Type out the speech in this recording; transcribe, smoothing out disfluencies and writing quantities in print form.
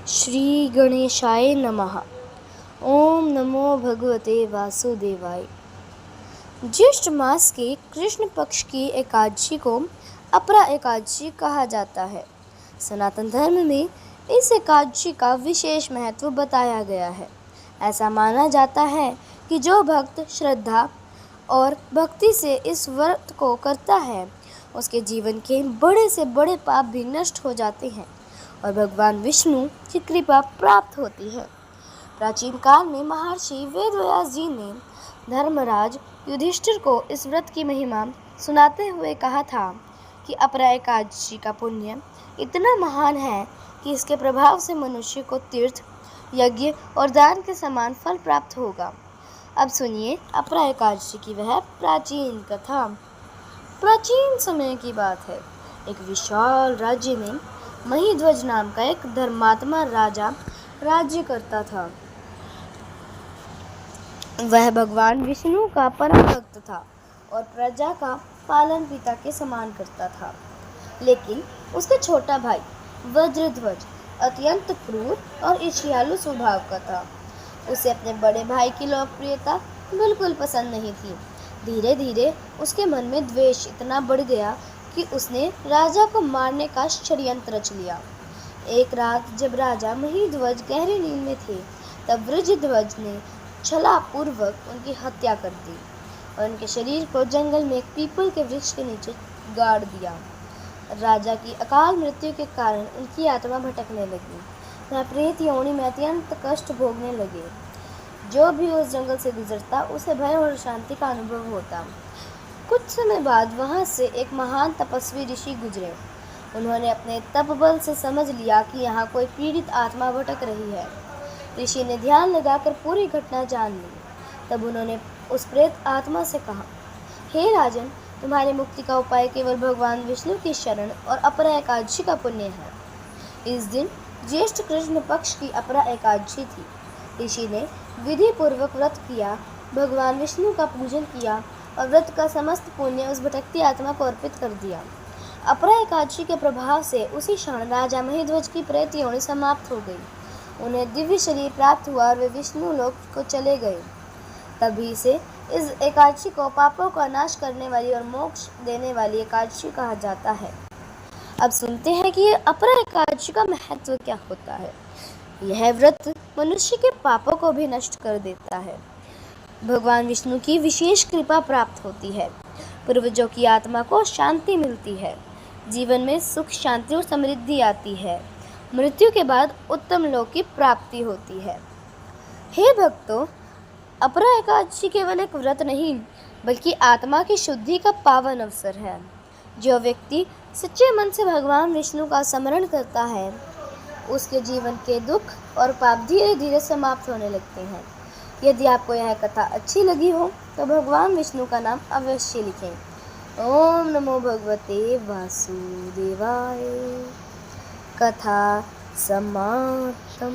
श्री गणेशाय नमः। ओम नमो भगवते वासुदेवाय। ज्येष्ठ मास के कृष्ण पक्ष की एकादशी को अपरा एकादशी कहा जाता है। सनातन धर्म में इस एकादशी का विशेष महत्व बताया गया है। ऐसा माना जाता है कि जो भक्त श्रद्धा और भक्ति से इस व्रत को करता है, उसके जीवन के बड़े से बड़े पाप भी नष्ट हो जाते हैं और भगवान विष्णु की कृपा प्राप्त होती है। प्राचीन काल में महर्षि वेदव्यास जी ने धर्मराज युधिष्ठिर को इस व्रत की महिमा सुनाते हुए कहा था कि अपरा एकादशी का पुण्य इतना महान है कि इसके प्रभाव से मनुष्य को तीर्थ, यज्ञ और दान के समान फल प्राप्त होगा। अब सुनिए अपरा एकादशी की वह प्राचीन कथा। प्राचीन समय की बात है। एक विशाल राज्य में महीध्वज नाम का एक धर्मात्मा राजा राज्य करता था। वह भगवान विष्णु का परम भक्त था और प्रजा का पालन पिता के समान करता था। लेकिन उसका छोटा भाई वज्रध्वज अत्यंत क्रूर और ईर्ष्यालु स्वभाव का था। उसे अपने बड़े भाई की लोकप्रियता बिल्कुल पसंद नहीं थी। धीरे धीरे उसके मन में द्वेष इतना बढ़ गया कि उसने राजा को मारने का षड्यंत्र रच लिया। एक रात जब राजा महीध्वज गहरी नींद में थे, तब वज्रध्वज ने छलापूर्वक उनकी हत्या कर दी और उनके शरीर को जंगल में एक पीपल के वृक्ष के नीचे गाड़ दिया। राजा की अकाल मृत्यु के कारण उनकी आत्मा भटकने लगी। वह प्रेत योनि में अत्यंत कष्ट भोगने लगे। जो भी उस जंगल से गुजरता उसे भय और शांति का अनुभव होता। कुछ समय बाद वहां से एक महान तपस्वी ऋषि गुजरे। उन्होंने अपने तप बल से समझ लिया कि यहाँ कोई पीड़ित आत्मा भटक रही है। ऋषि ने ध्यान लगाकर पूरी घटना जान ली। तब उन्होंने उस प्रेत आत्मा से कहा, हे राजन, तुम्हारी मुक्ति का उपाय केवल भगवान विष्णु की शरण और अपरा एकादशी का पुण्य है। इस दिन ज्येष्ठ कृष्ण पक्ष की अपरा एकादशी थी। ऋषि ने विधि पूर्वक व्रत किया, भगवान विष्णु का पूजन किया और व्रत का समस्त पुण्य उस भटकती आत्मा को अर्पित कर दिया। अपरा एकादशी के प्रभाव से उसी क्षण राजा महीध्वज की प्रेत योनि समाप्त हो गई। उन्हें दिव्य शरीर प्राप्त हुआ और वे विष्णु लोक को चले गए। तभी से इस एकादशी को पापों का नाश करने वाली और मोक्ष देने वाली एकादशी कहा जाता है। अब सुनते हैं कि अपरा एकादशी का महत्व क्या होता है। यह व्रत मनुष्य के पापों को भी नष्ट कर देता है। भगवान विष्णु की विशेष कृपा प्राप्त होती है। पूर्वजों की आत्मा को शांति मिलती है। जीवन में सुख, शांति और समृद्धि आती है। मृत्यु के बाद उत्तम लोक की प्राप्ति होती है। हे भक्तों, अपरा एकादशी केवल एक व्रत नहीं, बल्कि आत्मा की शुद्धि का पावन अवसर है। जो व्यक्ति सच्चे मन से भगवान विष्णु का स्मरण करता है, उसके जीवन के दुख और पाप धीरे धीरे समाप्त होने लगते हैं। यदि आपको यह कथा अच्छी लगी हो तो भगवान विष्णु का नाम अवश्य लिखें। ओम नमो भगवते वासुदेवाय। कथा समाप्तम्।